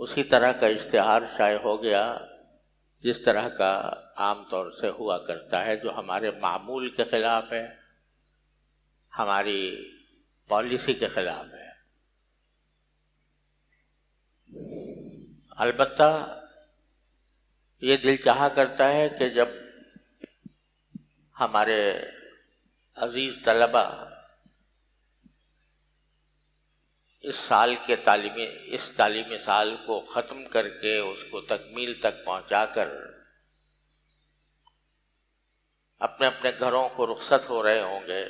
اسی طرح کا اشتہار شائع ہو گیا جس طرح کا عام طور سے ہوا کرتا ہے، جو ہمارے معمول کے خلاف ہے، ہماری پالیسی کے خلاف ہے۔ البتہ یہ دل چاہا کرتا ہے کہ جب ہمارے عزیز طلبہ اس تعلیمی سال کو ختم کر کے اس کو تکمیل تک پہنچا کر اپنے اپنے گھروں کو رخصت ہو رہے ہوں گے،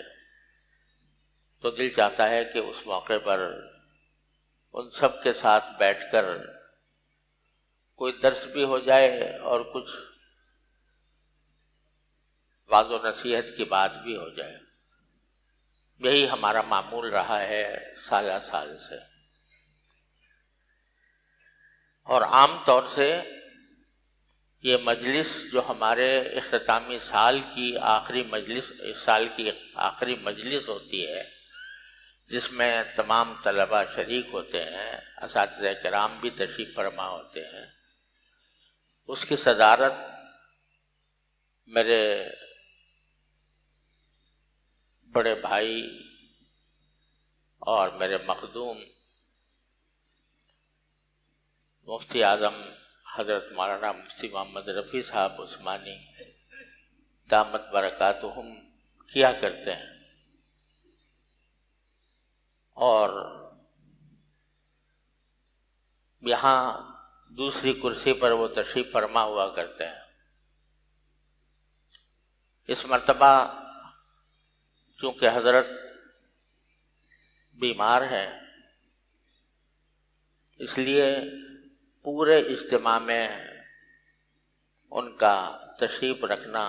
تو دل چاہتا ہے کہ اس موقع پر ان سب کے ساتھ بیٹھ کر کوئی درس بھی ہو جائے اور کچھ واعظ و نصیحت کی بات بھی ہو جائے۔ یہی ہمارا معمول رہا ہے سالہ سال سے، اور عام طور سے یہ مجلس جو ہمارے اختتامی سال کی آخری مجلس ہوتی ہے، جس میں تمام طلباء شریک ہوتے ہیں، اساتذہ کرام بھی تشریف فرما ہوتے ہیں، اس کی صدارت میرے بڑے بھائی اور میرے مخدوم مفتی اعظم حضرت مولانا مفتی محمد رفیع صاحب عثمانی دامت برکاتہم کیا کرتے ہیں، اور یہاں دوسری کرسی پر وہ تشریف فرما ہوا کرتے ہیں۔ اس مرتبہ چونکہ حضرت بیمار ہیں، اس لیے پورے اجتماع میں ان کا تشریف رکھنا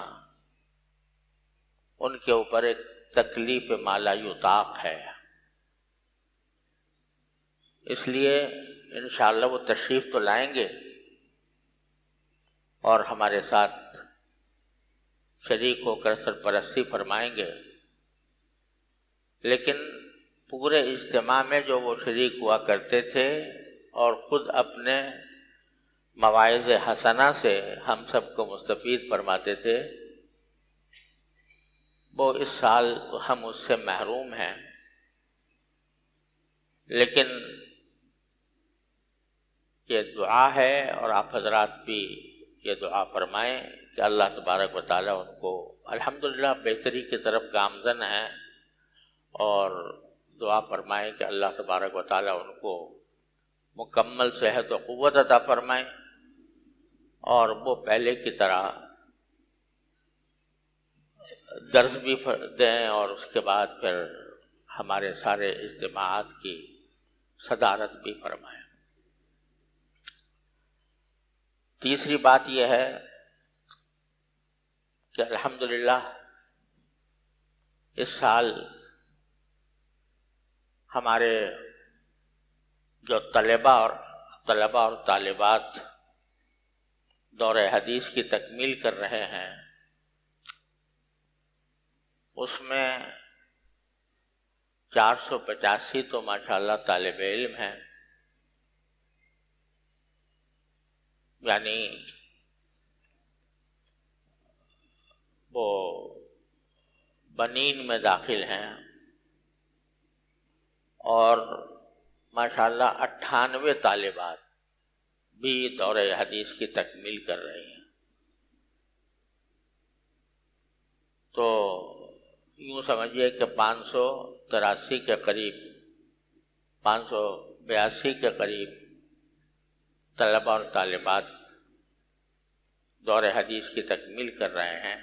ان کے اوپر ایک تکلیف ما لا یطاق ہے، اس لیے انشاءاللہ وہ تشریف تو لائیں گے اور ہمارے ساتھ شریک ہو کر سرپرستی فرمائیں گے، لیکن پورے اجتماع میں جو وہ شریک ہوا کرتے تھے اور خود اپنے مواعظ حسنہ سے ہم سب کو مستفید فرماتے تھے، وہ اس سال ہم اس سے محروم ہیں۔ لیکن یہ دعا ہے، اور آپ حضرات بھی یہ دعا فرمائیں کہ اللہ تبارک و تعالیٰ ان کو الحمدللہ بہتری کی طرف گامزن ہیں، اور دعا فرمائیں کہ اللہ تبارک و تعالیٰ ان کو مکمل صحت و قوت عطا فرمائیں، اور وہ پہلے کی طرح درس بھی دیں، اور اس کے بعد پھر ہمارے سارے اجتماعات کی صدارت بھی فرمائیں۔ تیسری بات یہ ہے کہ الحمدللہ اس سال ہمارے جو طلباء اور طالبات دور حدیث کی تکمیل کر رہے ہیں، اس میں 485 تو ماشاءاللہ طالب علم ہیں، یعنی وہ بنین میں داخل ہیں، اور ماشاءاللہ 98 طالبات بھی دور حدیث کی تکمیل کر رہی ہیں۔ تو یوں سمجھیے کہ 583 کے قریب، 582 کے قریب طلباء اور طالبات دور حدیث کی تکمیل کر رہے ہیں،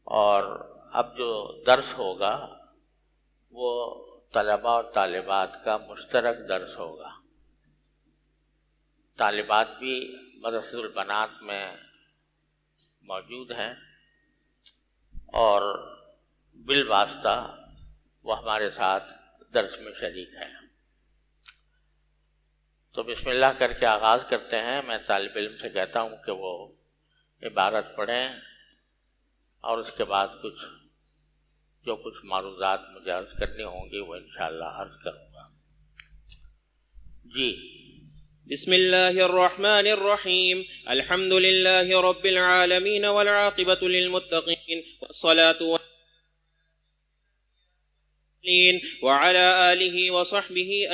اور اب جو درس ہوگا وہ طلباء اور طالبات کا مشترک درس ہوگا۔ طالبات بھی مدرسۃ البنات میں موجود ہیں، اور بالواسطہ وہ ہمارے ساتھ درس میں شریک ہیں۔ تو بسم اللہ کر کے آغاز کرتے ہیں۔ میں طالب علم سے کہتا ہوں کہ وہ عبارت پڑھیں، اور اس کے بعد جو کچھ معروضات مجھے عرض کرنی ہوں گی وہ انشاءاللہ عرض کروں گا۔ جی بسم الله الرحمن الرحيم. الحمد لله رب العالمين والعاقبة للمتقين والصلاة والسلام وعلى آله وصحبه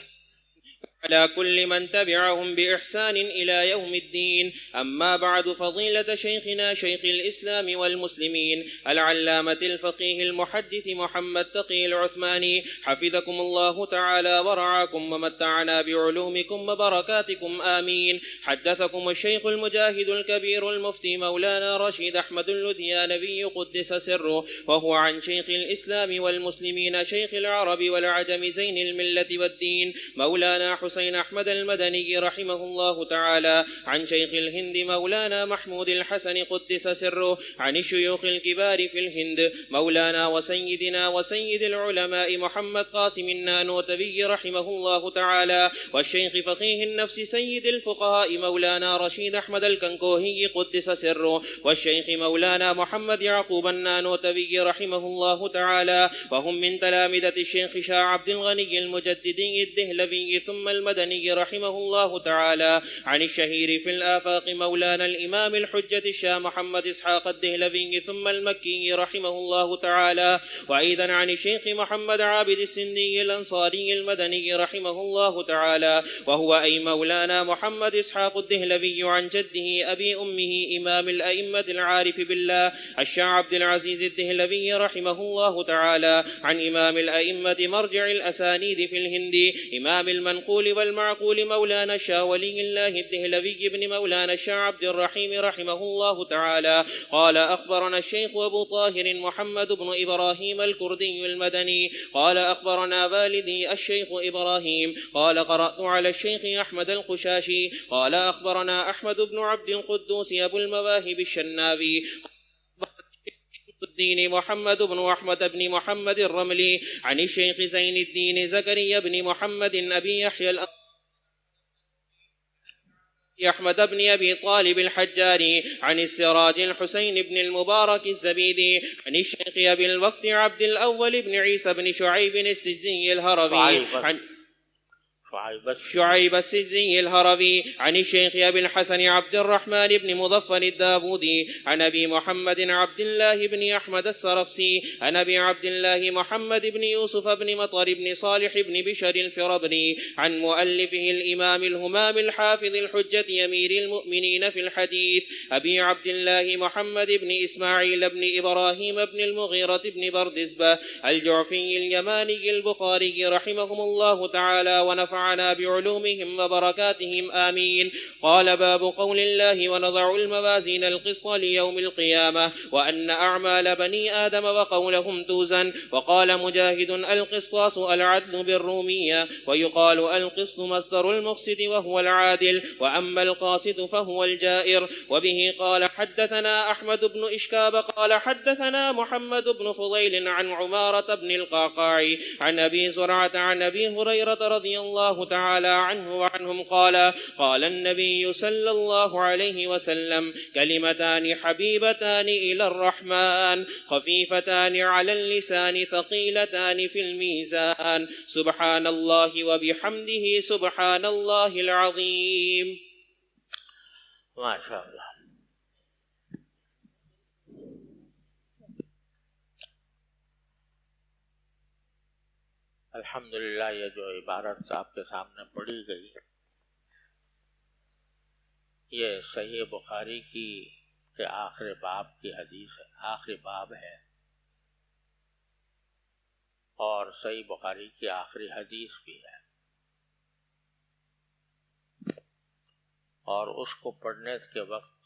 على كل من تبعهم بإحسان إلى يوم الدين. أما بعد، فضيلة شيخنا شيخ الإسلام والمسلمين العلامة الفقيه المحدث محمد تقي العثماني حفظكم الله تعالى ورعاكم ومتعنا بعلومكم وبركاتكم آمين. حدثكم الشيخ المجاهد الكبير المفتي مولانا رشيد أحمد اللديانبي قدس سره، وهو عن شيخ الإسلام والمسلمين شيخ العرب والعجم زين الملة والدين مولانا حسين أحمد المدني رحمه الله تعالى، عن شيخ الهند مولانا محمود الحسن قدس سره، عن الشيوخ الكبار في الهند مولانا وسيدنا وسيد العلماء محمد قاسم النانوتبي رحمه الله تعالى، والشيخ فقيه النفس سيد الفقهاء مولانا رشيد أحمد الكنكوهي قدس سره، والشيخ مولانا محمد يعقوب النانوتبي رحمه الله تعالى، وهم من تلامذة الشيخ شاه عبد الغني المجددي الدهلوي ثم المدني رحمه الله تعالى، عن الشهير في الآفاق مولانا الإمام الحجة الشاه محمد إسحاق الدهلوي ثم المكي رحمه الله تعالى، وأيضا عن الشيخ محمد عابد السندي الأنصاري المدني رحمه الله تعالى، وهو أي مولانا محمد إسحاق الدهلوي عن جده أبي أمه إمام الأئمة العارف بالله الشاه عبد العزيز الدهلوي رحمه الله تعالى، عن إمام الأئمة مرجع الأسانيد في الهند إمام المنقول والمعقول مولانا الشاه ولي الله الدهلوي بن مولانا الشاه عبد الرحيم رحمه الله تعالى قال: أخبرنا الشيخ أبو طاهر محمد بن إبراهيم الكردي المدني قال: أخبرنا والدي الشيخ إبراهيم قال: قرأت على الشيخ أحمد القشاشي قال: أخبرنا أحمد بن عبد القدوس أبو المواهب الشنابي الدين محمد بن أحمد بن محمد الرملي عن الشيخ زين الدين زكريا بن محمد أبي يحيى أحمد بن أبي طالب الحجاري عن السراج الحسين بن المبارك الزبيدي عن الشيخ أبي الوقت عبد الأول بن عيسى بن شعيب السجزي الهروي عن شعيب السجزي الهروي عن الشيخ أبي الحسن عبد الرحمن بن مظفر الداودي عن أبي محمد عبد الله بن أحمد السرخسي عن أبي عبد الله محمد بن يوسف بن مطر بن صالح بن بشر الفربري عن مؤلفه الإمام الهمام الحافظ الحجة أمير المؤمنين في الحديث أبي عبد الله محمد بن إسماعيل بن إبراهيم بن المغيرة بن بردزبة الجعفي اليماني البخاري رحمهم الله تعالى ونفعنا بعلومهم وبركاتهم آمين. قال: باب قول الله: ونضع الموازين القسط ليوم القيامة وأن أعمال بني آدم وقولهم توزن. وقال مجاهد: القسطاس العدل بالرومية، ويقال القسط مصدر المقسط وهو العادل، وأما القاسط فهو الجائر. وبه قال: حدثنا أحمد بن إشكاب قال: حدثنا محمد بن فضيل عن عمارة بن القعقاع عن أبي زرعة عن أبي هريرة رضي الله تعالى عنه وعنهم قال: قال النبي صلى الله عليه وسلم: كلمتان حبيبتان إلى الرحمن خفيفتان على اللسان ثقيلتان في الميزان، سبحان الله وبحمده سبحان الله العظيم. ما شاء اللہ. الحمدللہ یہ جو عبارت آپ کے سامنے پڑھی گئی یہ صحیح بخاری کی کے آخری باب کی حدیث ہے، آخری باب ہے، اور صحیح بخاری کی آخری حدیث بھی ہے، اور اس کو پڑھنے کے وقت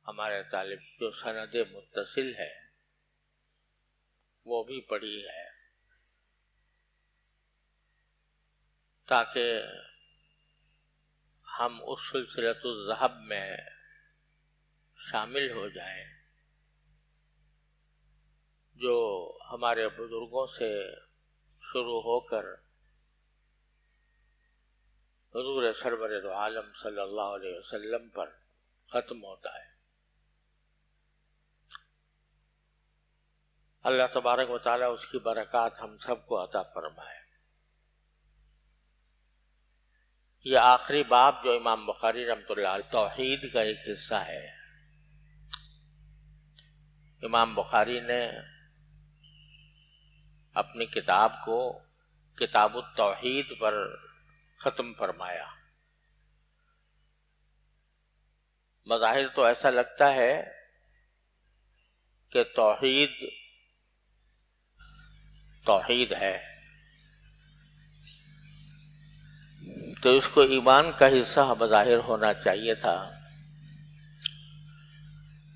ہمارے طالب جو سند متصل ہے وہ بھی پڑھی ہے تاکہ ہم اس سلسلۃ الذہب میں شامل ہو جائیں جو ہمارے بزرگوں سے شروع ہو کر حضور سرور دو عالم صلی اللہ علیہ وسلم پر ختم ہوتا ہے. اللہ تبارک و تعالیٰ اس کی برکات ہم سب کو عطا فرمائے. یہ آخری باب جو امام بخاری رحمۃ اللہ علیہ توحید کا ایک حصہ ہے. امام بخاری نے اپنی کتاب کو کتاب التوحید پر ختم فرمایا. بظاہر تو ایسا لگتا ہے کہ توحید ہے تو اس کو ایمان کا حصہ بظاہر ہونا چاہیے تھا،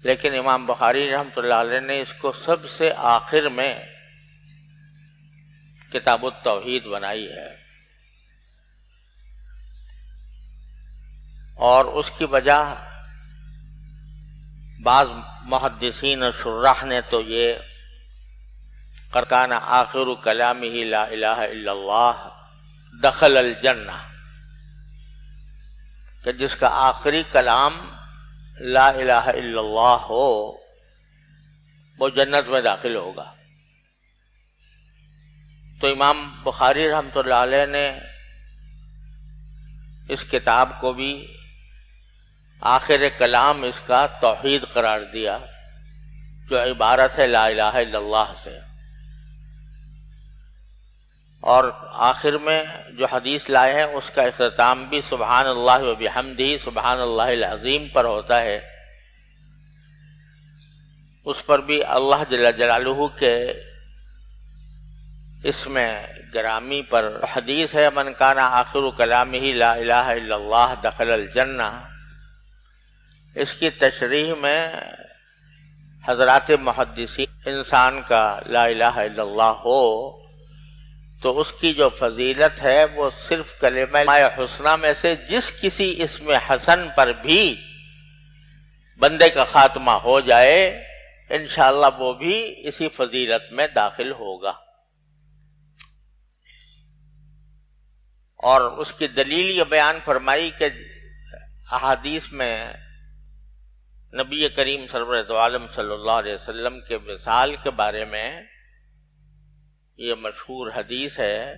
لیکن امام بخاری رحمۃ اللہ علیہ نے اس کو سب سے آخر میں کتاب التوحید بنائی ہے. اور اس کی وجہ بعض محدثین و شراح نے تو یہ کان آخر کلامہ لا الہ الا اللہ دخل الجنہ، کہ جس کا آخری کلام لا الہ الا اللہ ہو وہ جنت میں داخل ہوگا. تو امام بخاری رحمۃ اللہ علیہ نے اس کتاب کو بھی آخر کلام اس کا توحید قرار دیا، جو عبارت ہے لا الہ الا اللہ سے. اور آخر میں جو حدیث لائے ہیں اس کا اختتام بھی سبحان اللہ و بحمدہ سبحان اللہ العظیم پر ہوتا ہے. اس پر بھی اللہ جل جلالہ کے اسم گرامی پر حدیث ہے من کان آخر کلامہ لا الہ الا اللہ دخل الجنہ. اس کی تشریح میں حضرات محدثین انسان کا لا الہ الا اللہ ہو تو اس کی جو فضیلت ہے وہ صرف کلمہ حسنہ میں سے جس کسی اسم حسن پر بھی بندے کا خاتمہ ہو جائے انشاءاللہ وہ بھی اسی فضیلت میں داخل ہوگا. اور اس کی دلیل یہ بیان فرمائی کہ احادیث میں نبی کریم سرور دو عالم صلی اللہ علیہ وسلم کے وصال کے بارے میں یہ مشہور حدیث ہے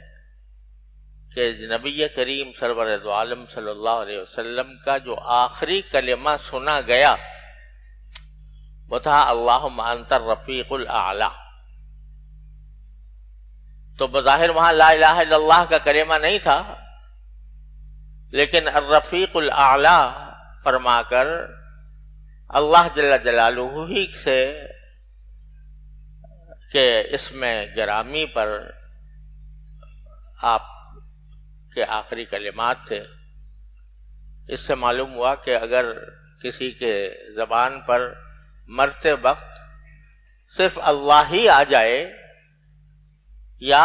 کہ نبی کریم سرور دو عالم صلی اللہ علیہ وسلم کا جو آخری کلمہ سنا گیا وہ تھا اللہم انت الرفیق الاعلی. تو بظاہر وہاں لا الہ الا اللہ کا کلمہ نہیں تھا، لیکن الرفیق الاعلی فرما کر اللہ جل جلالہ ہی سے کہ اس میں گرامی پر آپ کے آخری کلمات تھے. اس سے معلوم ہوا کہ اگر کسی کے زبان پر مرتے وقت صرف اللہ ہی آ جائے یا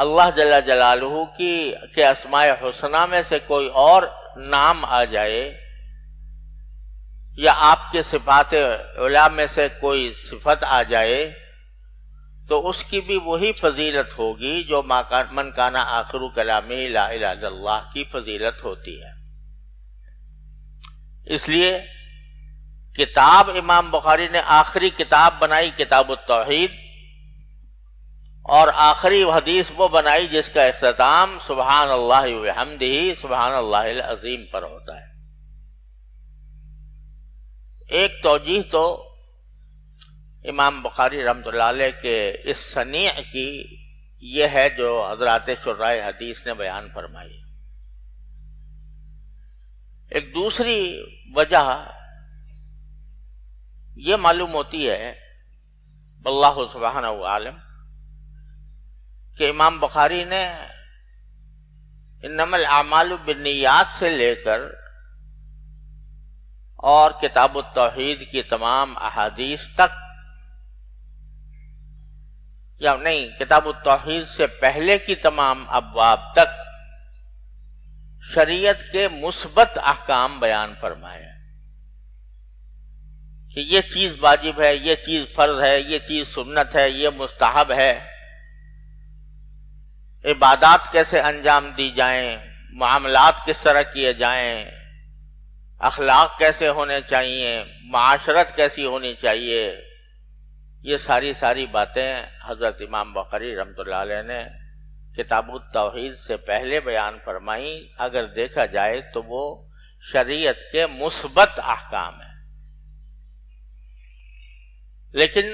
اللہ جل جلالہ کے اسماء حسنہ میں سے کوئی اور نام آ جائے یا آپ کے صفات علا میں سے کوئی صفت آ جائے تو اس کی بھی وہی فضیلت ہوگی جو من کانا آخر کلامہ لا الہ الا اللہ کی فضیلت ہوتی ہے. اس لیے کتاب امام بخاری نے آخری کتاب بنائی کتاب التوحید، اور آخری حدیث وہ بنائی جس کا اختتام سبحان اللہ وبحمدہ سبحان اللہ العظیم پر ہوتا ہے. ایک توجیہ تو امام بخاری رحمۃ اللہ علیہ کے اس صنیع کی یہ ہے جو حضرات شرائع حدیث نے بیان فرمائی. ایک دوسری وجہ یہ معلوم ہوتی ہے واللہ سبحانہ عالم کہ امام بخاری نے انما الاعمال بالنیات سے لے کر اور کتاب التوحید کی تمام احادیث تک، یا نہیں کتاب التوحید سے پہلے کی تمام ابواب تک شریعت کے مثبت احکام بیان فرمائے کہ یہ چیز واجب ہے، یہ چیز فرض ہے، یہ چیز سنت ہے، یہ مستحب ہے، عبادات کیسے انجام دی جائیں، معاملات کس طرح کیے جائیں، اخلاق کیسے ہونے چاہیے، معاشرت کیسی ہونی چاہیے. یہ ساری باتیں حضرت امام بخاری رحمۃ اللہ علیہ نے کتاب التوحید سے پہلے بیان فرمائی، اگر دیکھا جائے تو وہ شریعت کے مثبت احکام ہیں، لیکن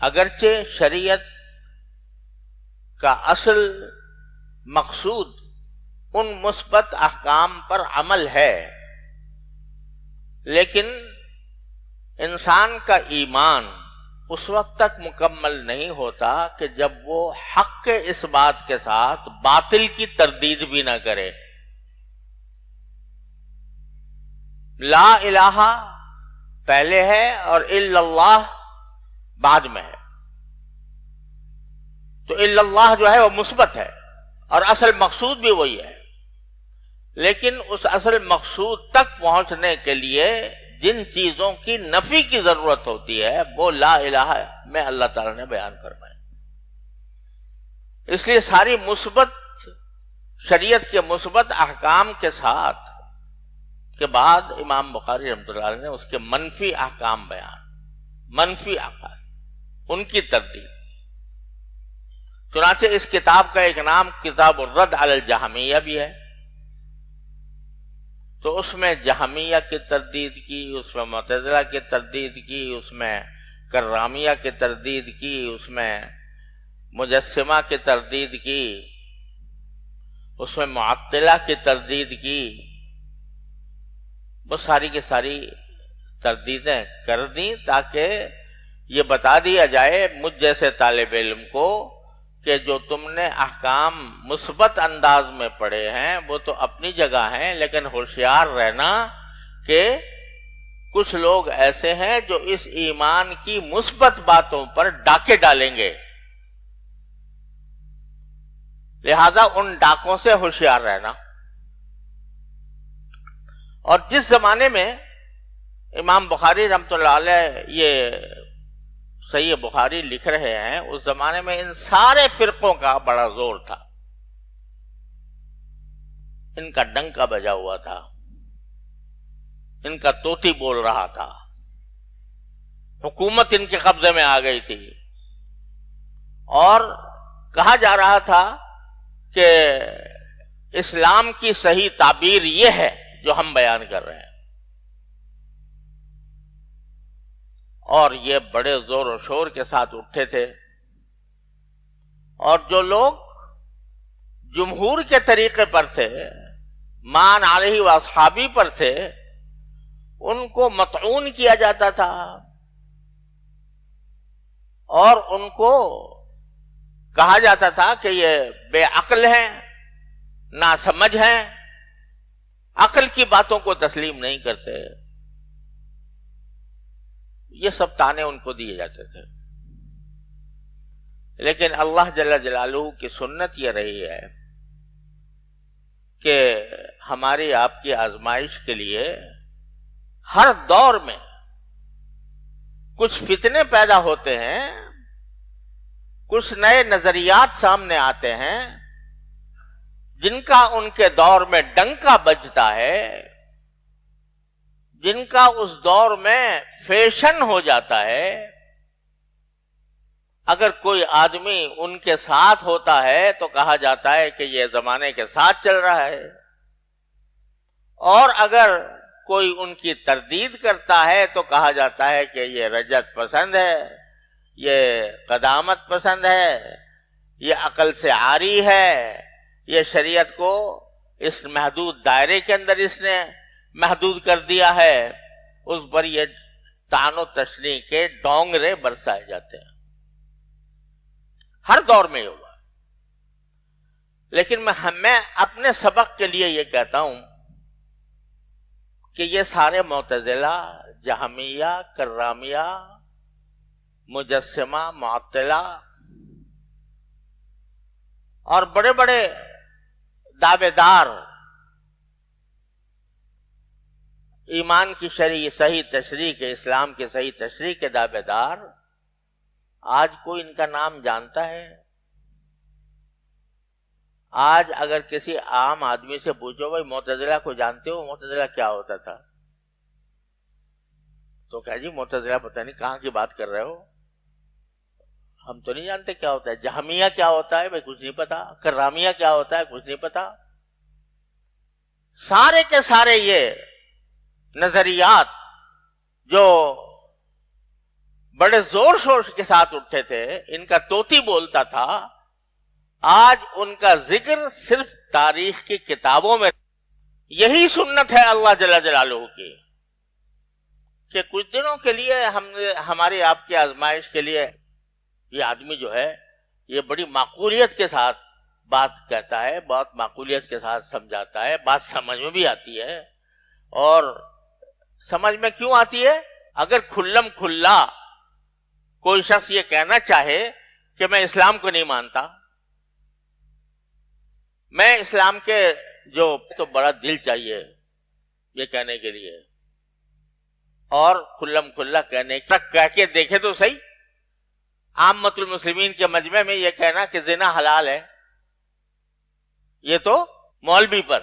اگرچہ شریعت کا اصل مقصود ان مثبت احکام پر عمل ہے، لیکن انسان کا ایمان اس وقت تک مکمل نہیں ہوتا کہ جب وہ حق کے اس بات کے ساتھ باطل کی تردید بھی نہ کرے۔ لا الہ پہلے ہے اور الا اللہ بعد میں ہے، تو الا اللہ جو ہے وہ مثبت ہے اور اصل مقصود بھی وہی ہے، لیکن اس اصل مقصود تک پہنچنے کے لیے جن چیزوں کی نفی کی ضرورت ہوتی ہے وہ لا الہ میں اللہ تعالی نے بیان فرمایا۔ اس لیے ساری مثبت شریعت کے مثبت احکام کے ساتھ کے بعد امام بخاری رحمۃ اللہ علیہ نے اس کے منفی احکام منفی احکام ان کی تردید۔ چنانچہ اس کتاب کا ایک نام کتاب الرد علی الجہمیہ بھی ہے، تو اس میں جہمیہ کی تردید کی، اس میں معتزلہ کی تردید کی، اس میں کرامیہ کی تردید کی، اس میں مجسمہ کی تردید کی، اس میں معطلہ کی تردید کی، وہ ساری کی ساری تردیدیں کر دیں تاکہ یہ بتا دیا جائے مجھ جیسے طالب علم کو کہ جو تم نے احکام مثبت انداز میں پڑھے ہیں وہ تو اپنی جگہ ہیں، لیکن ہوشیار رہنا کہ کچھ لوگ ایسے ہیں جو اس ایمان کی مثبت باتوں پر ڈاکے ڈالیں گے، لہذا ان ڈاکوں سے ہوشیار رہنا۔ اور جس زمانے میں امام بخاری رحمۃ اللہ علیہ یہ صحیح بخاری لکھ رہے ہیں، اس زمانے میں ان سارے فرقوں کا بڑا زور تھا، ان کا ڈنکا بجا ہوا تھا، ان کا طوطی بول رہا تھا، حکومت ان کے قبضے میں آ گئی تھی، اور کہا جا رہا تھا کہ اسلام کی صحیح تعبیر یہ ہے جو ہم بیان کر رہے ہیں، اور یہ بڑے زور و شور کے ساتھ اٹھے تھے، اور جو لوگ جمہور کے طریقے پر تھے، مان علیہ و اصحابی پر تھے، ان کو مطعون کیا جاتا تھا اور ان کو کہا جاتا تھا کہ یہ بے عقل ہیں، ناسمجھ ہیں، عقل کی باتوں کو تسلیم نہیں کرتے، یہ سب طعنے ان کو دیے جاتے تھے۔ لیکن اللہ جل جلالہ کی سنت یہ رہی ہے کہ ہماری آپ کی آزمائش کے لیے ہر دور میں کچھ فتنے پیدا ہوتے ہیں، کچھ نئے نظریات سامنے آتے ہیں جن کا ان کے دور میں ڈنکا بجتا ہے، جن کا اس دور میں فیشن ہو جاتا ہے۔ اگر کوئی آدمی ان کے ساتھ ہوتا ہے تو کہا جاتا ہے کہ یہ زمانے کے ساتھ چل رہا ہے، اور اگر کوئی ان کی تردید کرتا ہے تو کہا جاتا ہے کہ یہ رجعت پسند ہے، یہ قدامت پسند ہے، یہ عقل سے عاری ہے، یہ شریعت کو اس محدود دائرے کے اندر اس نے محدود کر دیا ہے۔ اس پر یہ طعن و تشنیع کے ڈونگرے برسائے جاتے ہیں، ہر دور میں یہ ہوا۔ لیکن میں اپنے سبق کے لیے یہ کہتا ہوں کہ یہ سارے معتزلہ، جہمیہ، کرامیہ، مجسمہ، معطلہ اور بڑے بڑے دعوے دار ایمان کی صحیح تشریح کے، اسلام کی صحیح تشریح کے دعوے دار، آج کوئی ان کا نام جانتا ہے؟ آج اگر کسی عام آدمی سے پوچھو بھائی معتزلہ کو جانتے ہو، معتزلہ کیا ہوتا تھا، تو کہا جی معتزلہ پتہ نہیں کہاں کی بات کر رہے ہو، ہم تو نہیں جانتے کیا ہوتا ہے. جہمیہ کیا ہوتا ہے بھائی کچھ نہیں پتا. کرامیہ کیا ہوتا ہے کچھ نہیں پتا. سارے کے سارے یہ نظریات جو بڑے زور شور کے ساتھ اٹھے تھے، ان کا طوطی بولتا تھا، آج ان کا ذکر صرف تاریخ کی کتابوں میں. یہی سنت ہے اللہ جل جلالہ کی کہ کچھ دنوں کے لیے ہماری آپ کی آزمائش کے لیے یہ آدمی جو ہے یہ بڑی معقولیت کے ساتھ بات کہتا ہے، بہت معقولیت کے ساتھ سمجھاتا ہے، بات سمجھ میں بھی آتی ہے. اور سمجھ میں کیوں آتی ہے؟ اگر کھلم کھلا کوئی شخص یہ کہنا چاہے کہ میں اسلام کو نہیں مانتا، میں اسلام کے جو تو بڑا دل چاہیے یہ کہنے کے لیے، اور کھلم کھلا کہنے تک کہہ کے دیکھے تو صحیح. عامۃ المسلمین کے مجمع میں یہ کہنا کہ زنا حلال ہے، یہ تو مولوی پر،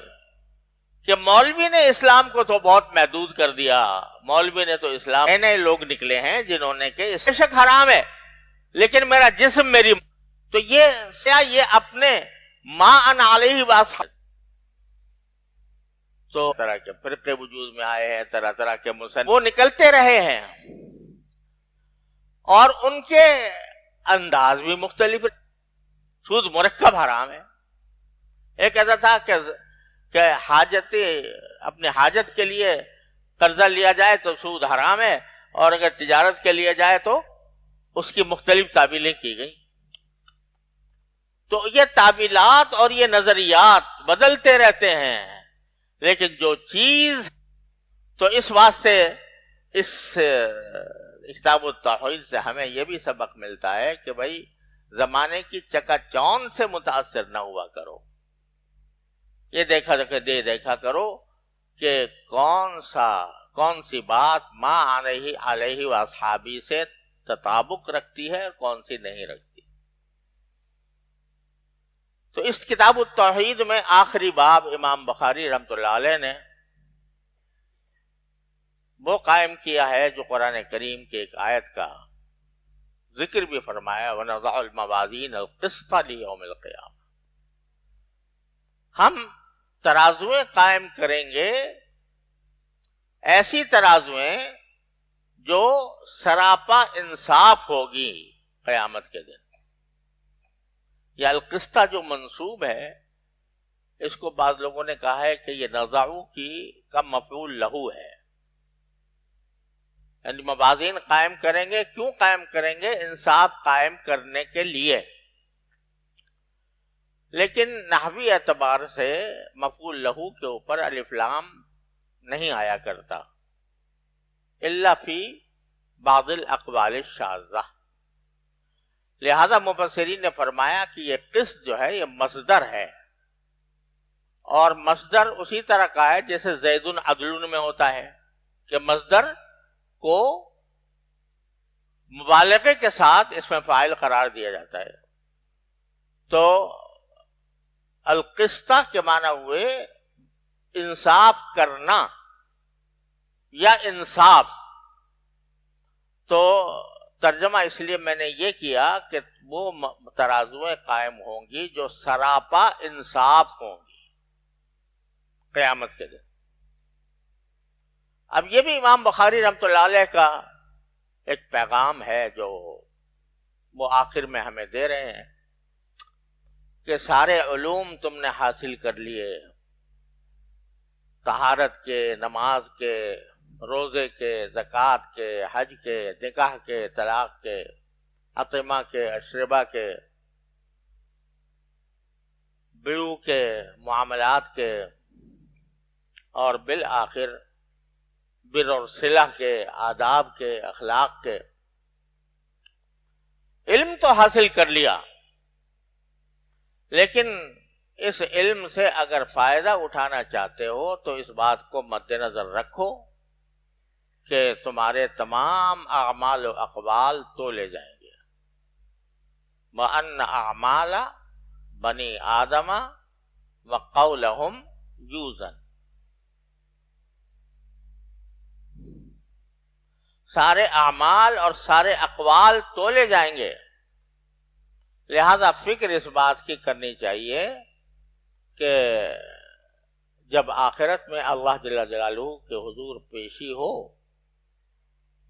کہ مولوی نے اسلام کو تو بہت محدود کر دیا. مولوی نے تو اسلام نئے لوگ نکلے ہیں جنہوں نے کہ اس شک حرام ہے لیکن میرا جسم میری، تو یہ اپنے ما انا علیہ واصحاب. تو طرح کے فرقے وجود میں آئے ہیں، طرح طرح کے مصنف وہ نکلتے رہے ہیں، اور ان کے انداز بھی مختلف. سود مرکب حرام ہے. ایک ایسا تھا کہ اپنے حاجت کے لیے قرضہ لیا جائے تو سود حرام ہے، اور اگر تجارت کے لیے جائے تو اس کی مختلف تعبیلیں کی گئی. تو یہ تعبیلات اور یہ نظریات بدلتے رہتے ہیں، لیکن جو چیز تو اس واسطے اس کتاب التوحید سے ہمیں یہ بھی سبق ملتا ہے کہ بھائی زمانے کی چکا چوند سے متاثر نہ ہوا کرو. یہ دیکھا کرو کہ کون سی بات ما علیہ واصحابی سے تطابق رکھتی ہے اور کون سی نہیں رکھتی. تو اس کتاب التوحید میں آخری باب امام بخاری رحمۃ اللہ علیہ نے وہ قائم کیا ہے جو قرآن کریم کی ایک آیت کا ذکر بھی فرمایا، وَنَضَعُ الْمَوَازِينَ الْقِسْطَ لِيَوْمِ الْقِيَامَةِ. ہم ترازویں قائم کریں گے، ایسی ترازویں جو سراپا انصاف ہوگی قیامت کے دن. یہ القسطہ جو منصوب ہے، اس کو بعض لوگوں نے کہا ہے کہ یہ نضعو کا مفعول لہو ہے، یعنی موازین قائم کریں گے. کیوں قائم کریں گے؟ انصاف قائم کرنے کے لیے. لیکن نحوی اعتبار سے مفعول لہو کے اوپر الف لام نہیں آیا کرتا الا فی بعض الاقوال الشاذہ. لہذا مفسرین نے فرمایا کہ یہ قسط جو ہے یہ مصدر ہے، اور مصدر اسی طرح کا ہے جیسے زید عدل میں ہوتا ہے کہ مصدر کو مبالغے کے ساتھ اس میں فاعل قرار دیا جاتا ہے. تو القسطہ کے معنی ہوئے انصاف کرنا یا انصاف. تو ترجمہ اس لیے میں نے یہ کیا کہ وہ ترازویں قائم ہوں گی جو سراپا انصاف ہوں گی قیامت کے دن. اب یہ بھی امام بخاری رحمۃ اللہ علیہ کا ایک پیغام ہے جو وہ آخر میں ہمیں دے رہے ہیں کہ سارے علوم تم نے حاصل کر لیے، طہارت کے، نماز کے، روزے کے، زکوٰۃ کے، حج کے، نکاح کے، طلاق کے، اطعمہ کے، اشربہ کے، بیوع کے، معاملات کے، اور بالآخر بر اور صلہ کے، آداب کے، اخلاق کے. علم تو حاصل کر لیا، لیکن اس علم سے اگر فائدہ اٹھانا چاہتے ہو تو اس بات کو مد نظر رکھو کہ تمہارے تمام اعمال و اقوال تولے جائیں گے. وَأَنَّ أَعْمَالَ بَنِي آدَمَ وَقَوْلَهُمْ يُوزَنُ. سارے اعمال اور سارے اقوال تولے جائیں گے. لہذا فکر اس بات کی کرنی چاہیے کہ جب آخرت میں اللہ جل جلالہ کے حضور پیشی ہو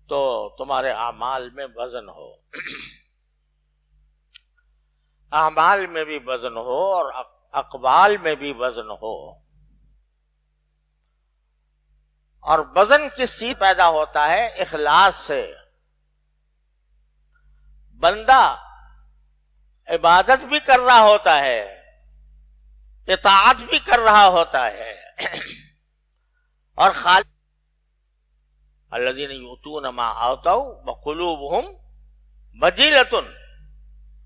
تو تمہارے اعمال میں وزن ہو، اعمال میں بھی وزن ہو اور اقوال میں بھی وزن ہو۔ اور وزن کس چیز پیدا ہوتا ہے؟ اخلاص سے۔ بندہ عبادت بھی کر رہا ہوتا ہے، اطاعت بھی کر رہا ہوتا ہے، اور خالق الذین یؤتون ما آتوا وقلوبہم وجیلۃ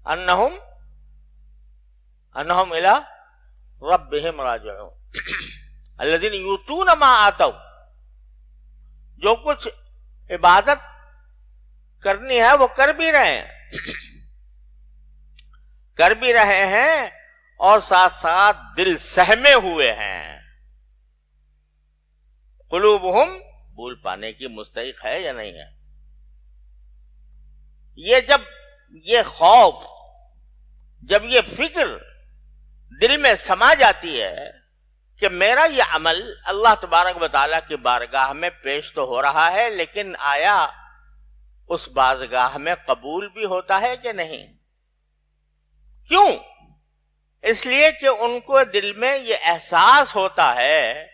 انہم الی ربہم راجعون۔ الذین یؤتون ما آتوا، جو کچھ عبادت کرنی ہے وہ کر بھی رہے ہیں اور ساتھ ساتھ دل سہمے ہوئے ہیں۔ قلوبہم بھول پانے کی مستحق ہے یا نہیں ہے؟ یہ جب یہ خوف، جب یہ فکر دل میں سما جاتی ہے کہ میرا یہ عمل اللہ تبارک و تعالیٰ کی بارگاہ میں پیش تو ہو رہا ہے، لیکن آیا اس بارگاہ میں قبول بھی ہوتا ہے کہ نہیں؟ کیوں؟ اس لیے کہ ان کو دل میں یہ احساس ہوتا ہے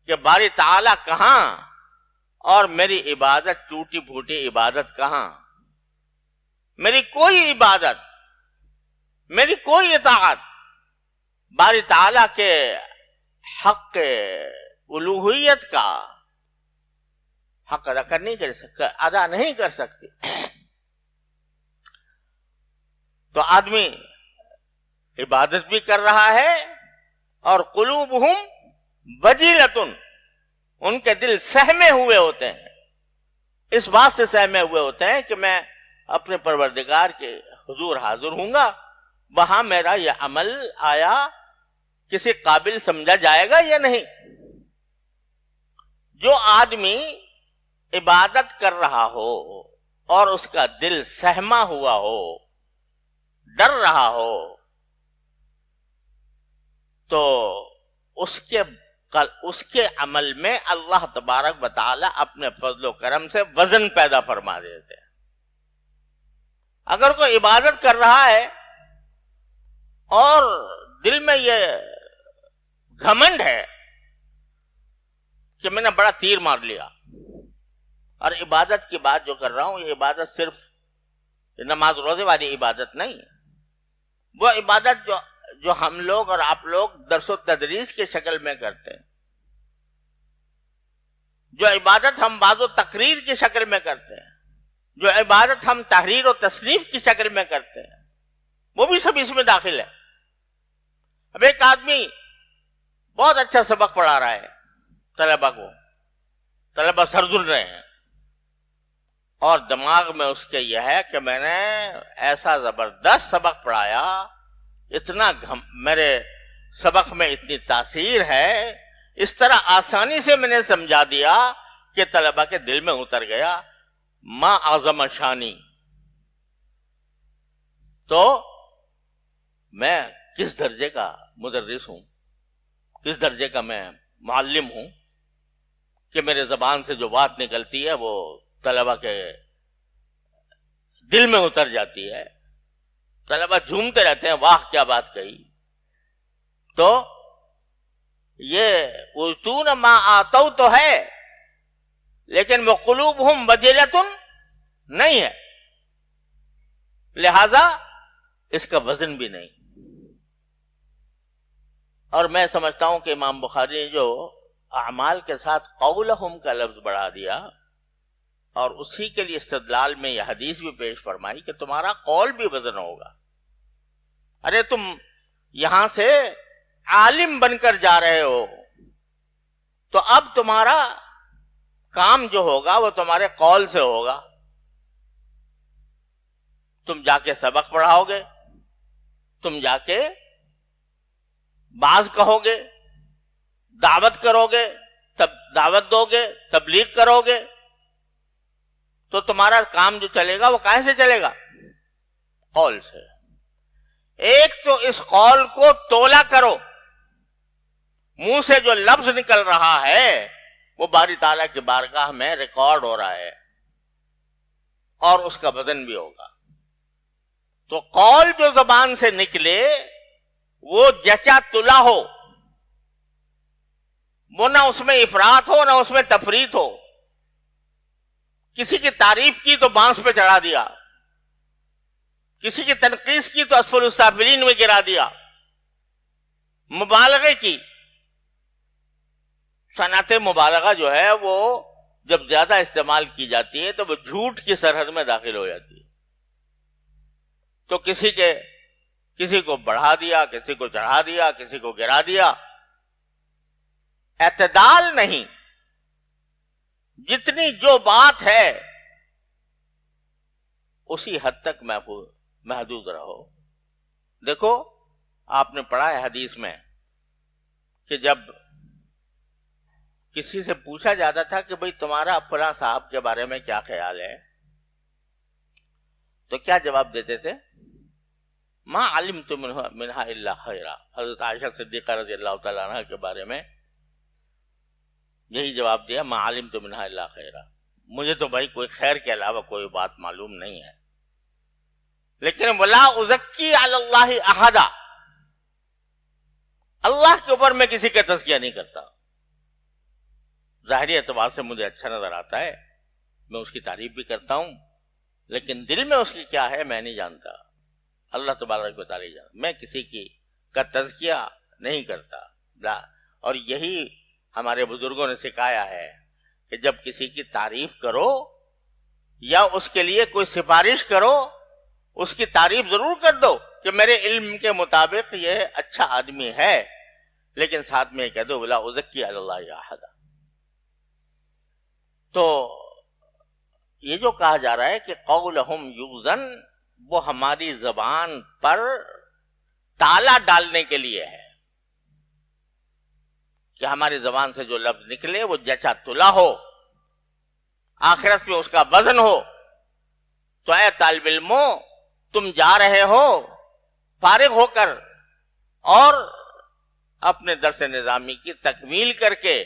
کہ باری تعالیٰ کہاں اور میری عبادت ٹوٹی پھوٹی عبادت کہاں؟ میری کوئی عبادت، میری کوئی اطاعت باری تعالیٰ کے حق الوہیت کا حق ادا نہیں کر سکتی۔ تو آدمی عبادت بھی کر رہا ہے اور قلوبہم وجیلۃ، ان کے دل سہمے ہوئے ہوتے ہیں، اس بات سے سہمے ہوئے ہوتے ہیں کہ میں اپنے پروردگار کے حضور حاضر ہوں گا، وہاں میرا یہ عمل آیا کسی قابل سمجھا جائے گا یا نہیں۔ جو آدمی عبادت کر رہا ہو اور اس کا دل سہما ہوا ہو، ڈر رہا ہو، تو اس کے عمل میں اللہ تبارک و تعالی اپنے فضل و کرم سے وزن پیدا فرما دیتے ہیں۔ اگر کوئی عبادت کر رہا ہے اور دل میں یہ گھمنڈ ہے کہ میں نے بڑا تیر مار لیا، اور عبادت کی بات جو کر رہا ہوں یہ عبادت صرف نماز روزے والی عبادت نہیں ہے، وہ عبادت جو ہم لوگ اور آپ لوگ درس و تدریس کی شکل میں کرتے ہیں، جو عبادت ہم بعض و تقریر کی شکل میں کرتے ہیں، جو عبادت ہم تحریر و تصنیف کی شکل میں کرتے ہیں، وہ بھی سب اس میں داخل ہے۔ اب ایک آدمی بہت اچھا سبق پڑھا رہا ہے طلبہ کو، طلبہ سر دھن رہے ہیں، اور دماغ میں اس کے یہ ہے کہ میں نے ایسا زبردست سبق پڑھایا، اتنا میرے سبق میں اتنی تاثیر ہے، اس طرح آسانی سے میں نے سمجھا دیا کہ طلبہ کے دل میں اتر گیا، ما اعظم شانی۔ تو میں کس درجے کا مدرس ہوں، کس درجے کا میں معلم ہوں کہ میرے زبان سے جو بات نکلتی ہے وہ طلبہ کے دل میں اتر جاتی ہے، طلبہ جھومتے رہتے ہیں، واہ کیا بات کہی۔ تو یہ اُوتون ما آتوا تو ہے، لیکن وہ قلوبہم وجیلۃ نہیں ہے، لہذا اس کا وزن بھی نہیں۔ اور میں سمجھتا ہوں کہ امام بخاری نے جو اعمال کے ساتھ قولہم کا لفظ بڑھا دیا، اور اسی کے لیے استدلال میں یہ حدیث بھی پیش فرمائی کہ تمہارا قول بھی وزن ہوگا۔ ارے تم یہاں سے عالم بن کر جا رہے ہو، تو اب تمہارا کام جو ہوگا وہ تمہارے قول سے ہوگا۔ تم جا کے سبق پڑھاؤ گے، تم جا کے باز کہو گے، دعوت کرو گے، تب دعوت دو گے، تبلیغ کرو گے، تو تمہارا کام جو چلے گا وہ کہاں سے چلے گا؟ قول سے۔ ایک تو اس قول کو تولا کرو، منہ سے جو لفظ نکل رہا ہے وہ باری تعالیٰ کی بارگاہ میں ریکارڈ ہو رہا ہے اور اس کا وزن بھی ہوگا. تو قول جو زبان سے نکلے وہ جچا تلا ہو، وہ نہ اس میں افراط ہو نہ اس میں تفریط ہو. کسی کی تعریف کی تو بانس پہ چڑھا دیا، کسی کی تنقیص کی تو اسفل السافلین میں گرا دیا. مبالغے کی، صنعت مبالغہ جو ہے وہ جب زیادہ استعمال کی جاتی ہے تو وہ جھوٹ کی سرحد میں داخل ہو جاتی ہے. تو کسی کو بڑھا دیا، کسی کو چڑھا دیا، کسی کو گرا دیا. اعتدال نہیں، جتنی جو بات ہے اسی حد تک محدود رہو. دیکھو آپ نے پڑھا ہے حدیث میں کہ جب کسی سے پوچھا جاتا تھا کہ بھئی تمہارا فلاں صاحب کے بارے میں کیا خیال ہے، تو کیا جواب دیتے تھے؟ ما علمت منہا الا خیرا. حضرت عائشہ صدیقہ رضی اللہ تعالیٰ عنہ کے بارے میں یہی جواب دیا، ما علمت منہا الا خیرا. مجھے تو بھائی کوئی خیر کے علاوہ کوئی بات معلوم نہیں ہے. لیکن ولا ازکی علی اللہ احدا، اللہ کے اوپر میں کسی کا تزکیہ نہیں کرتا. ظاہری اعتبار سے مجھے اچھا نظر آتا ہے، میں اس کی تعریف بھی کرتا ہوں، لیکن دل میں اس کی کیا ہے میں نہیں جانتا. اللہ تبارک و تعالیٰ جانتا. میں کسی کا تزکیہ نہیں کرتا. اور یہی ہمارے بزرگوں نے سکھایا ہے کہ جب کسی کی تعریف کرو یا اس کے لیے کوئی سفارش کرو، اس کی تعریف ضرور کر دو کہ میرے علم کے مطابق یہ اچھا آدمی ہے، لیکن ساتھ میں یہ کہہ دو ولا ازکی علی اللہ احدا. تو یہ جو کہا جا رہا ہے کہ قولہم یوزن، وہ ہماری زبان پر تالا ڈالنے کے لیے ہے کہ ہماری زبان سے جو لفظ نکلے وہ جچا تلا ہو، آخرت میں اس کا وزن ہو. تو اے طالب علموں، تم جا رہے ہو فارغ ہو کر اور اپنے درس نظامی کی تکمیل کر کے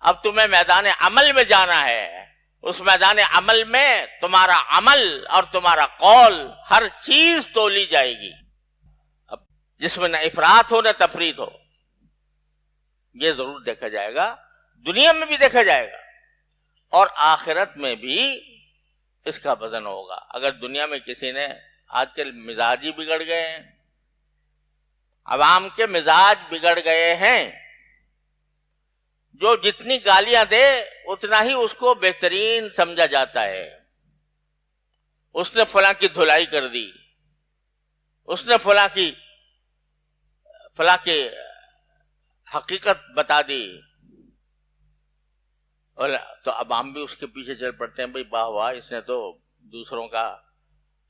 اب تمہیں میدان عمل میں جانا ہے. اس میدان عمل میں تمہارا عمل اور تمہارا قول ہر چیز تولی جائے گی، اب جس میں نہ افراط ہو نہ تفریط ہو. یہ ضرور دیکھا جائے گا، دنیا میں بھی دیکھا جائے گا اور آخرت میں بھی اس کا وزن ہوگا. اگر دنیا میں کسی نے، آج کل مزاج ہی بگڑ گئے ہیں، عوام کے مزاج بگڑ گئے ہیں. جو جتنی گالیاں دے اتنا ہی اس کو بہترین سمجھا جاتا ہے. اس نے فلاں کی دھلائی کر دی، اس نے فلاں کی حقیقت بتا دی، تو اب ہم بھی اس کے پیچھے چل پڑتے ہیں. بھئی واہ واہ، اس نے تو دوسروں کا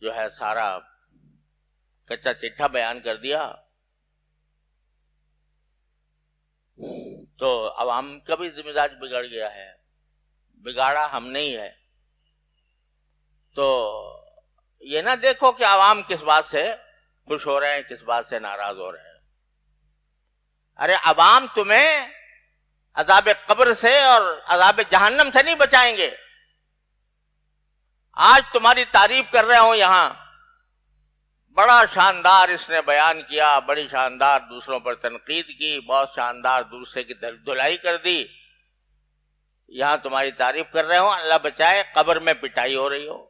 جو ہے سارا کچا چٹھا بیان کر دیا. تو عوام کا بھی مزاج بگڑ گیا ہے، بگاڑا ہم نہیں ہے. تو یہ نہ دیکھو کہ عوام کس بات سے خوش ہو رہے ہیں، کس بات سے ناراض ہو رہے ہیں. ارے عوام تمہیں عذاب قبر سے اور عذاب جہنم سے نہیں بچائیں گے. آج تمہاری تعریف کر رہے ہوں یہاں، بڑا شاندار اس نے بیان کیا، بڑی شاندار دوسروں پر تنقید کی، بہت شاندار دوسرے کی دھلائی کر دی. یہاں تمہاری تعریف کر رہے ہوں، اللہ بچائے قبر میں پٹائی ہو رہی ہو،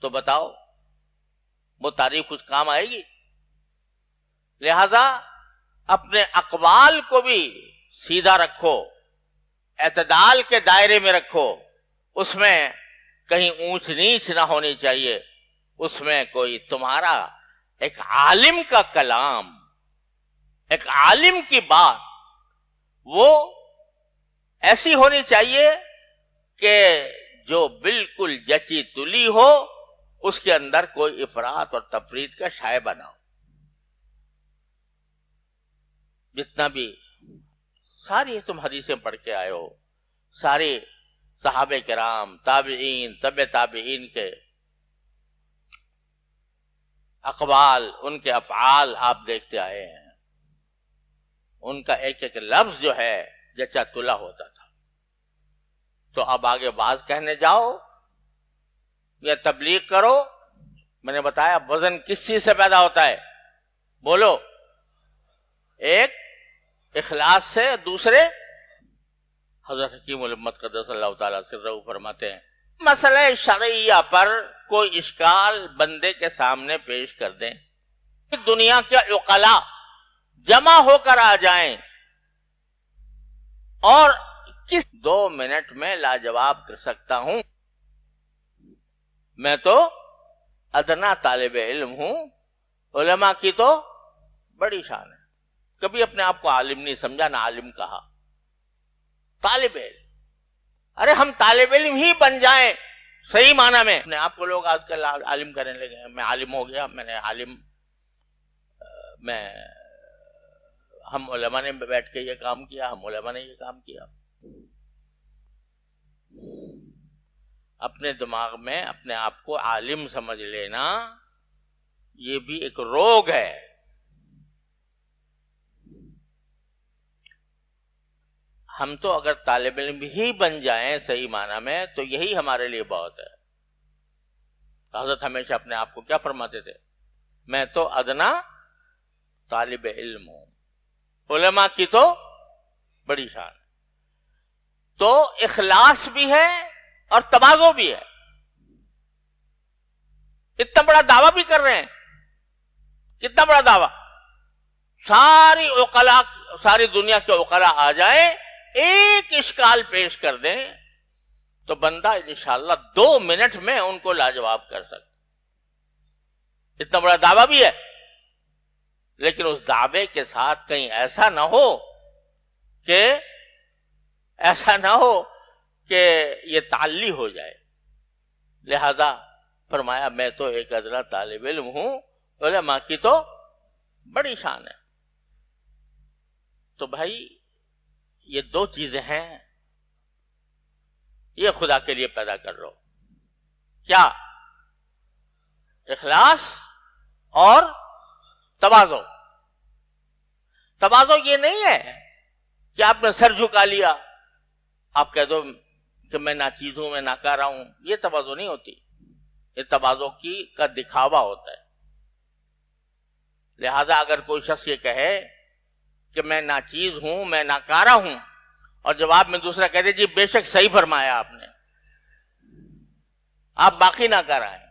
تو بتاؤ وہ تعریف کچھ کام آئے گی؟ لہذا اپنے اقوال کو بھی سیدھا رکھو، اعتدال کے دائرے میں رکھو. اس میں کہیں اونچ نیچ نہ ہونی چاہیے. اس میں کوئی تمہارا ایک عالم کا کلام، ایک عالم کی بات، وہ ایسی ہونی چاہیے کہ جو بالکل جچی تلی ہو، اس کے اندر کوئی افراط اور تفریط کا شائبہ نہ ہو. جتنا بھی ساری تم حدیثیں پڑھ کے آئے ہو، سارے صحابہ کرام، تابعین، تبع تابعین کے اقوال، ان کے افعال آپ دیکھتے آئے ہیں، ان کا ایک ایک لفظ جو ہے جچا تلا ہوتا تھا. تو اب آگے بات کہنے جاؤ یا تبلیغ کرو. میں نے بتایا وزن کس چیز سے پیدا ہوتا ہے، بولو. ایک اخلاص سے، دوسرے حضرت حکیم الامت قدس اللہ تعالیٰ سرہ فرماتے ہیں مسئلہ شرعیہ پر کوئی اشکال بندے کے سامنے پیش کر دیں، دنیا کے عقلاء جمع ہو کر آ جائیں اور کس 2 منٹ میں لاجواب کر سکتا ہوں. میں تو ادنا طالب علم ہوں، علماء کی تو بڑی شان ہے. کبھی اپنے آپ کو عالم نہیں سمجھا، نہ عالم کہا، طالب علم. ارے ہم طالب علم ہی بن جائیں صحیح معنی میں. اپنے آپ کو لوگ آج کل عالم کرنے لگے ہیں، میں عالم ہو گیا، میں نے عالم، ہم علماء نے بیٹھ کے یہ کام کیا، ہم علماء نے یہ کام کیا. اپنے دماغ میں اپنے آپ کو عالم سمجھ لینا یہ بھی ایک روگ ہے. ہم تو اگر طالب علم ہی بن جائیں صحیح معنی میں تو یہی ہمارے لیے بہت ہے. حضرت ہمیشہ اپنے آپ کو کیا فرماتے تھے؟ میں تو ادنا طالب علم ہوں، علماء کی تو بڑی شان. تو اخلاص بھی ہے اور تواضع بھی ہے. اتنا بڑا دعویٰ بھی کر رہے ہیں، کتنا بڑا دعویٰ. ساری دنیا کے عقلاء آ جائیں، ایک اشکال پیش کر دیں تو بندہ انشاءاللہ 2 منٹ میں ان کو لاجواب کر سکتا. اتنا بڑا دعویٰ بھی ہے، لیکن اس دعوے کے ساتھ کہیں ایسا نہ ہو کہ یہ تعلی ہو جائے. لہذا فرمایا میں تو ایک ادنا طالب علم ہوں، علماء کی تو بڑی شان ہے. تو بھائی یہ 2 چیزیں ہیں، یہ خدا کے لیے پیدا کر لو. کیا؟ اخلاص اور تواضع. تواضع یہ نہیں ہے کہ آپ نے سر جھکا لیا، آپ کہہ دو کہ میں ناچیز ہوں، میں ناکارہ ہوں. یہ تواضع نہیں ہوتی، یہ تواضع کا دکھاوا ہوتا ہے. لہذا اگر کوئی شخص یہ کہے کہ میں ناچیز ہوں، میں ناکارہ ہوں، اور جواب میں دوسرا کہتے جی بے شک صحیح فرمایا آپ نے، آپ باقی ناکارہ ہیں،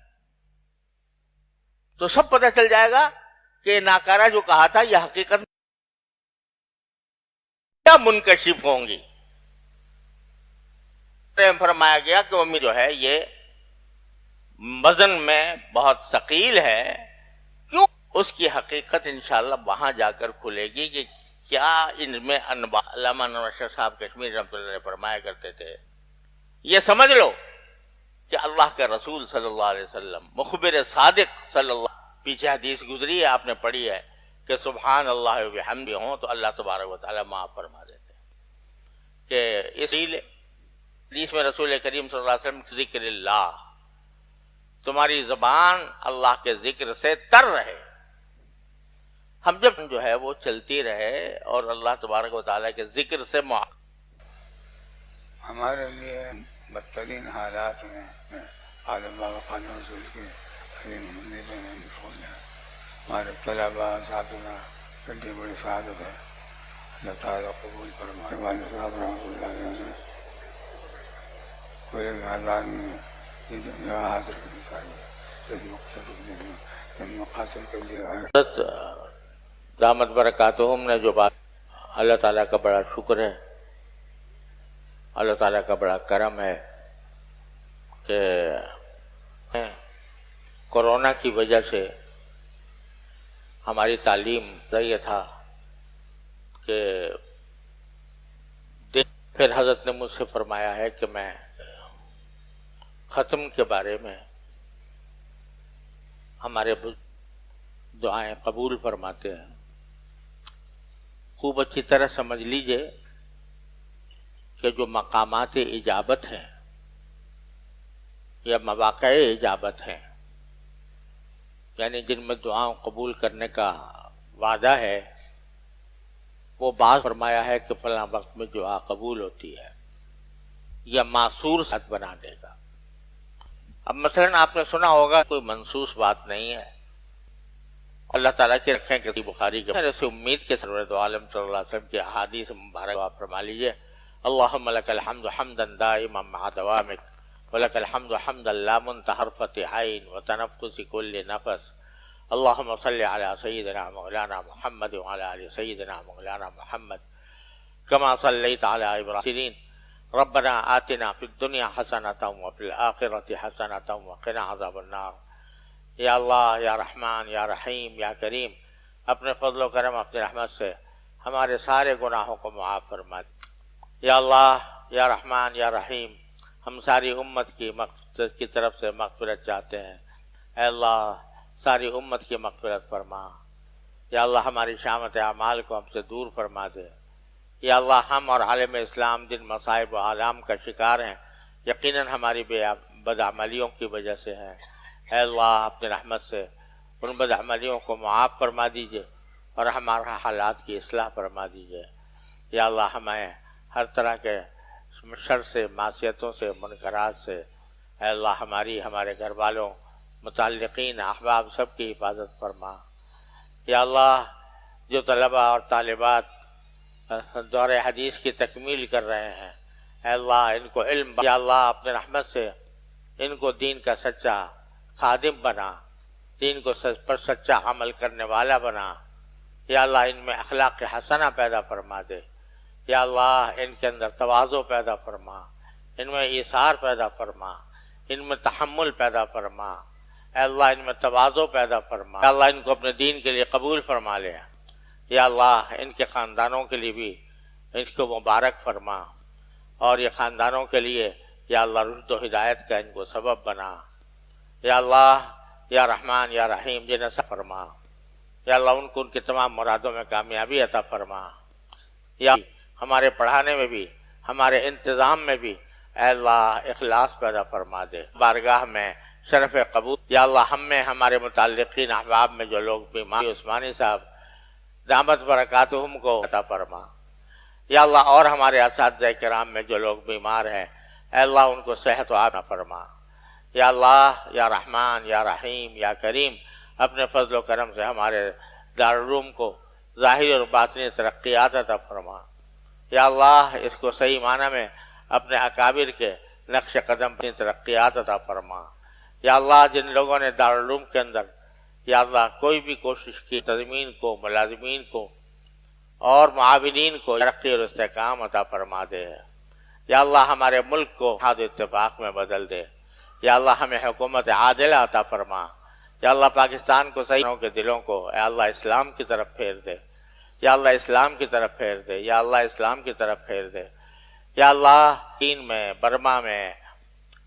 تو سب پتہ چل جائے گا کہ ناکارہ جو کہا تھا یہ حقیقت کیا منکشف ہوں گی. فرمایا گیا کہ امید جو ہے یہ وزن میں بہت ثقیل ہے. کیوں؟ اس کی حقیقت انشاءاللہ وہاں جا کر کھلے گی کہ کیا ان میں انواع. علامہ انور شاہ صاحب کشمیر رحمۃ اللہ علیہ فرمایا کرتے تھے یہ سمجھ لو کہ اللہ کے رسول صلی اللہ علیہ وسلم مخبر صادق صلی اللہ، پیچھے حدیث گزری ہے آپ نے پڑھی ہے کہ سبحان اللہ و بحمدہ ہوں تو اللہ تبارک و تعالیٰ معاف فرما دیتے ہیں. کہ اس لیے حدیث میں رسول کریم صلی اللہ علیہ وسلم ذکر اللہ، تمہاری زبان اللہ کے ذکر سے تر رہے. ہم جب جو ہے وہ چلتی رہے اور اللہ تبارک و تعالیٰ کے ذکر سے ہمارے لیے بدترین حالات میں عالم بابا خانہ رسول کے ہمارے طلباء اساتذہ کی بڑی سعادت ہے. اللہ تعالیٰ قبول فرمائے. والد صاحب رحمۃ اللہ علیہ پورے میدان میں یہ دنیا حاصل کرنی چاہیے، اس مقصد حاصل کر لیا ہے. حضرت دامت برکاتہم نے جو بات، اللہ تعالیٰ کا بڑا شکر ہے، اللہ تعالیٰ کا بڑا کرم ہے کہ کورونا کی وجہ سے ہماری تعلیم کا یہ تھا کہ پھر حضرت نے مجھ سے فرمایا ہے کہ میں ختم کے بارے میں ہمارے دعائیں قبول فرماتے ہیں. خوب اچھی طرح سمجھ لیجئے کہ جو مقامات اجابت ہیں یا مواقع اجابت ہیں یعنی جن میں دعاؤں قبول کرنے کا وعدہ ہے، وہ بعض فرمایا ہے کہ فلاں وقت میں دعا قبول ہوتی ہے یا معصور ساتھ بنا دے گا۔ اب مثلا آپ نے سنا ہوگا کوئی منسوس بات نہیں ہے، اللہ تعالیٰ کے رکھیں کہ بخاری کے میرے سے امید کے سرورت عالم صلی اللہ علیہ وسلم کی احادیث مبارک آپ فرما لیجئے، اللہم لک الحمد حمدا دائما مع دوامک ولک الحمد حمدا لا منتہى طرفۃ عین وتنفس کل نفس، اللہم صلی علی سیدنا مولانا محمد وعلی آل سیدنا مولانا محمد کما صلیت علی ابراہیم، ربنا آتنا فی الدنیا حسنۃ وفی الآخرۃ حسنۃ وقنا عذاب النار۔ یا اللہ، یا رحمان، یا رحیم، یا کریم، اپنے فضل و کرم، اپنی رحمت سے ہمارے سارے گناہوں کو معاف فرما دے۔ یا اللہ، یا رحمان، یا رحیم، ہم ساری امت کی طرف سے مغفرت چاہتے ہیں، اے اللہ ساری امت کی مغفرت فرما۔ یا اللہ ہماری شامت اعمال کو ہم سے دور فرما دے۔ یا اللہ ہم اور عالم اسلام جن مصائب و آلام کا شکار ہیں، یقیناً ہماری بدعملیوں کی وجہ سے ہیں، اے اللہ اپنی رحمت سے ان بدعملیوں کو معاف فرما دیجئے اور ہمارا حالات کی اصلاح فرما دیجئے۔ یا اللہ ہمیں ہر طرح کے شر سے، معصیتوں سے، منکرات سے، اے اللہ ہمارے گھر والوں، متعلقین، احباب سب کی حفاظت فرما۔ یا اللہ جو طلبہ اور طالبات دور حدیث کی تکمیل کر رہے ہیں، اے اللہ ان کو علم، یا اللہ اپنے رحمت سے ان کو دین کا سچا خادم بنا، دین کو پر سچا عمل کرنے والا بنا۔ یا اللہ ان میں اخلاق حسنہ پیدا فرما دے۔ یا اللہ ان کے اندر تواضع پیدا فرما، ان میں ایثار پیدا فرما، ان میں تحمل پیدا فرما، اے اللہ ان میں تواضع پیدا فرما۔ یا اللہ ان کو اپنے دین کے لیے قبول فرما لے۔ یا اللہ ان کے خاندانوں کے لیے بھی اس کو مبارک فرما، اور یہ خاندانوں کے لیے یا اللہ رشد و ہدایت کا ان کو سبب بنا۔ یا اللہ، یا رحمان، یا رحیم جنہیں نصیب فرما۔ یا اللہ ان کو ان کی تمام مرادوں میں کامیابی عطا فرما۔ یا ہمارے پڑھانے میں بھی، ہمارے انتظام میں بھی اے اللہ اخلاص پیدا فرما دے، بارگاہ میں شرف قبول۔ یا اللہ ہم میں، ہمارے متعلقین احباب میں جو لوگ بیمار، عثمانی صاحب دامت برکاتہم کو عطا فرما۔ یا اللہ اور ہمارے اساتذہ کرام میں جو لوگ بیمار ہیں، اے اللہ ان کو صحت و عافیت فرما۔ یا اللہ، یا رحمان، یا رحیم، یا کریم، اپنے فضل و کرم سے ہمارے دارالعلوم کو ظاہری اور باطنی ترقیات عطا فرما۔ یا اللہ اس کو صحیح معنی میں اپنے اکابر کے نقش قدم پر ترقیات عطا فرما۔ یا اللہ جن لوگوں نے دارالعلوم کے اندر یا اللہ کوئی بھی کوشش کی، تضمین کو، ملازمین کو اور معاونین کو ترقی اور استحکام عطا فرما دے۔ یا اللہ ہمارے ملک کو اتحاد و اتفاق میں بدل دے۔ یا اللہ ہمیں حکومت عادلہ عطا فرما۔ یا اللہ پاکستان کو صحیح کے دلوں کو اے اللہ اسلام کی طرف پھیر دے۔ یا اللہ اسلام کی طرف پھیر دے۔ یا اللہ اسلام کی طرف پھیر دے۔ یا اللہ چین میں، برما میں،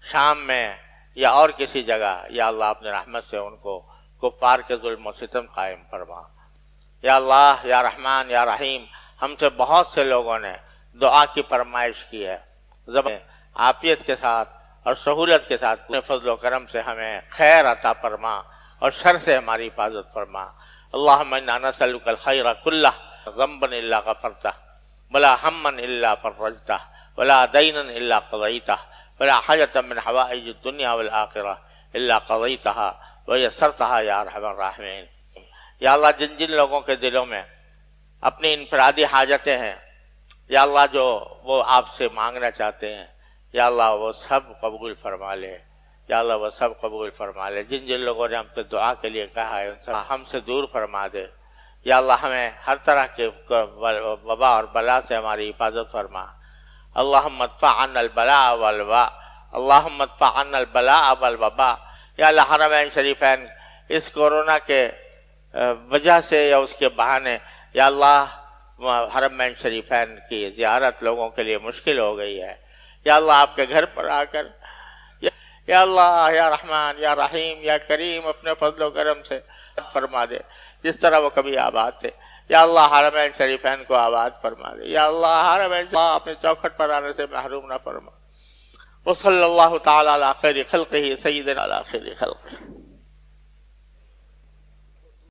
شام میں یا اور کسی جگہ یا اللہ اپنے رحمت سے ان کو کفار کے ظلم و ستم قائم فرما۔ یا اللہ، یا رحمان، یا رحیم، ہم سے بہت سے لوگوں نے دعا کی فرمائش کی ہے، زبان عافیت کے ساتھ اور سہولت کے ساتھ اپنے فضل و کرم سے ہمیں خیر عطا فرما اور شر سے ہماری حفاظت فرما۔ اللہم انا نسألک الخیر کلہ ذنبا الا غفرتہ ولا ہما الا فرجتہ ولا دینا الا قضیتہ ولا حاجۃ من حوائج الدنیا والآخرہ الا قضیتہا ویسرتہا یا ارحم الراحمین۔ یا اللہ جن جن لوگوں کے دلوں میں اپنی انفرادی حاجتیں ہیں یا اللہ جو وہ آپ سے مانگنا چاہتے ہیں یا اللہ وہ سب قبول فرما لے۔ یا اللہ وہ سب قبول فرما لے۔ جن جن لوگوں نے ہم سے دعا کے لیے کہا ہے ان سے ہم سے دور فرما دے۔ یا اللہ ہمیں ہر طرح کے وبا اور بلا سے ہماری حفاظت فرما۔ اللہم ادفع عنا البلاء والوباء، اللہم ادفع عنا البلاء والوباء۔ یا اللہ حرمین شریفین اس کورونا کے وجہ سے یا اس کے بہانے یا اللہ حرمین شریفین کی زیارت لوگوں کے لیے مشکل ہو گئی ہے۔ یا اللہ آپ کے گھر پر آ کر یا اللہ، یا رحمان، یا رحیم، یا کریم اپنے فضل و کرم سے فرما دے جس طرح وہ کبھی آباد تھے۔ یا اللہ حرمین شریفین کو آباد فرما دے۔ یا اللہ حرمین شریفین اپنے چوکھٹ پر آنے سے محروم نہ فرما۔ وصلی اللہ تعالی علی خیر خلقہ سیدنا علی خیر خلقہ۔